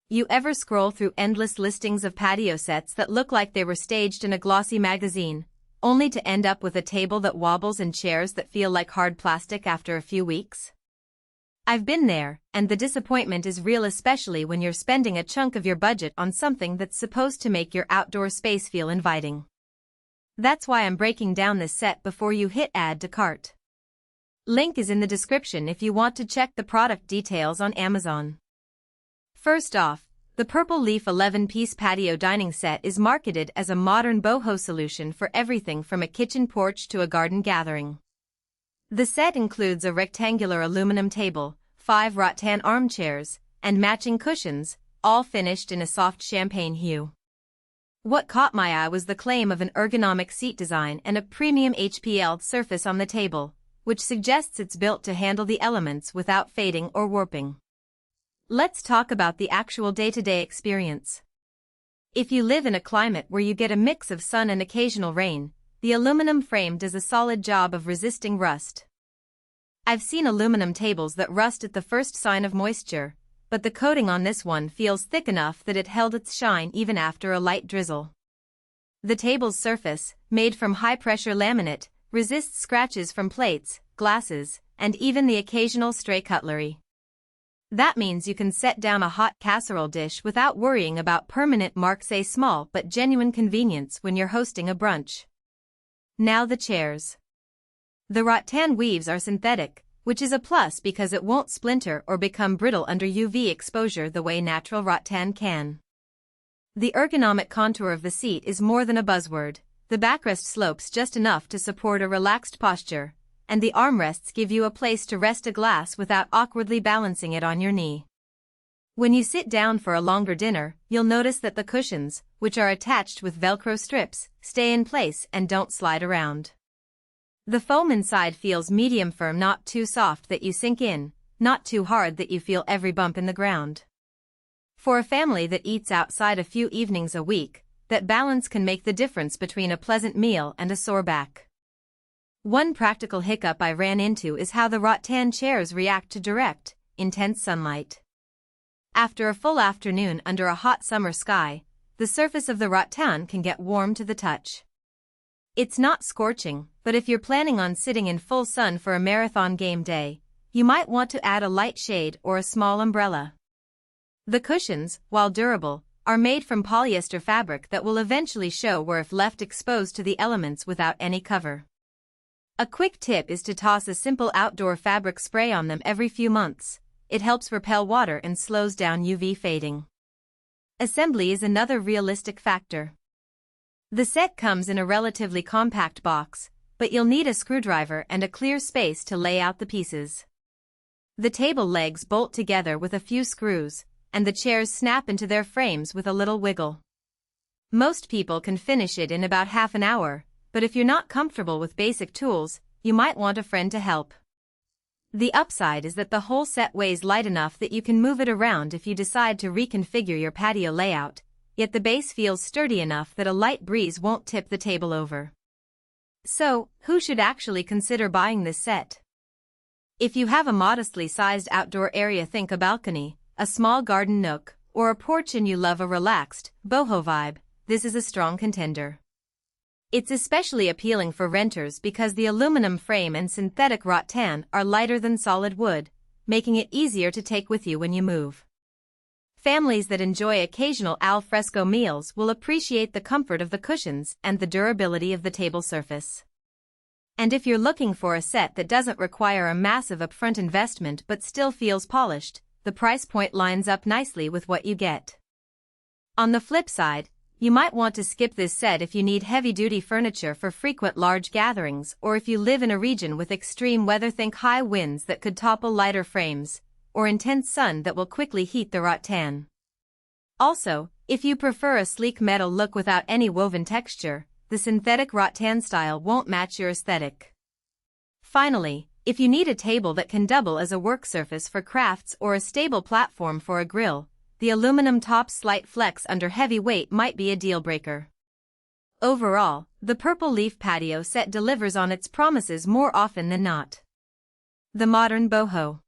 You ever scroll through endless listings of patio sets that look like they were staged in a glossy magazine, only to end up with a table that wobbles and chairs that feel like hard plastic after a few weeks? I've been there, and the disappointment is real, especially when you're spending a chunk of your budget on something that's supposed to make your outdoor space feel inviting. That's why I'm breaking down this set before you hit add to cart. Link is in the description if you want to check the product details on Amazon. First off, the Purple Leaf 11-piece patio dining set is marketed as a modern boho solution for everything from a kitchen porch to a garden gathering. The set includes a rectangular aluminum table, 5 rattan armchairs, and matching cushions, all finished in a soft champagne hue. What caught my eye was the claim of an ergonomic seat design and a premium HPL surface on the table, which suggests it's built to handle the elements without fading or warping. Let's talk about the actual day-to-day experience. If you live in a climate where you get a mix of sun and occasional rain, the aluminum frame does a solid job of resisting rust. I've seen aluminum tables that rust at the first sign of moisture, but the coating on this one feels thick enough that it held its shine even after a light drizzle. The table's surface, made from high-pressure laminate, resists scratches from plates, glasses, and even the occasional stray cutlery. That means you can set down a hot casserole dish without worrying about permanent marks, a small but genuine convenience when you're hosting a brunch. Now the chairs. The rattan weaves are synthetic, which is a plus because it won't splinter or become brittle under UV exposure the way natural rattan can. The ergonomic contour of the seat is more than a buzzword. The backrest slopes just enough to support a relaxed posture, and the armrests give you a place to rest a glass without awkwardly balancing it on your knee. When you sit down for a longer dinner, you'll notice that the cushions, which are attached with Velcro strips, stay in place and don't slide around. The foam inside feels medium firm, not too soft that you sink in, not too hard that you feel every bump in the ground. For a family that eats outside a few evenings a week, that balance can make the difference between a pleasant meal and a sore back. One practical hiccup I ran into is how the rattan chairs react to direct, intense sunlight. After a full afternoon under a hot summer sky, the surface of the rattan can get warm to the touch. It's not scorching, but if you're planning on sitting in full sun for a marathon game day, you might want to add a light shade or a small umbrella. The cushions, while durable, are made from polyester fabric that will eventually show where if left exposed to the elements without any cover. A quick tip is to toss a simple outdoor fabric spray on them every few months. It helps repel water and slows down UV fading. Assembly is another realistic factor. The set comes in a relatively compact box, but you'll need a screwdriver and a clear space to lay out the pieces. The table legs bolt together with a few screws, and the chairs snap into their frames with a little wiggle. Most people can finish it in about half an hour, but if you're not comfortable with basic tools, you might want a friend to help. The upside is that the whole set weighs light enough that you can move it around if you decide to reconfigure your patio layout, yet the base feels sturdy enough that a light breeze won't tip the table over. So, who should actually consider buying this set? If you have a modestly sized outdoor area, think a balcony, a small garden nook, or a porch, and you love a relaxed, boho vibe, this is a strong contender. It's especially appealing for renters because the aluminum frame and synthetic rattan are lighter than solid wood, making it easier to take with you when you move. Families that enjoy occasional al fresco meals will appreciate the comfort of the cushions and the durability of the table surface. And if you're looking for a set that doesn't require a massive upfront investment but still feels polished, the price point lines up nicely with what you get. On the flip side, you might want to skip this set if you need heavy-duty furniture for frequent large gatherings, or if you live in a region with extreme weather, think high winds that could topple lighter frames, or intense sun that will quickly heat the rattan. Also, if you prefer a sleek metal look without any woven texture, the synthetic rattan style won't match your aesthetic. Finally, if you need a table that can double as a work surface for crafts or a stable platform for a grill, the aluminum top's slight flex under heavy weight might be a deal-breaker. Overall, the Purple Leaf patio set delivers on its promises more often than not. The modern boho.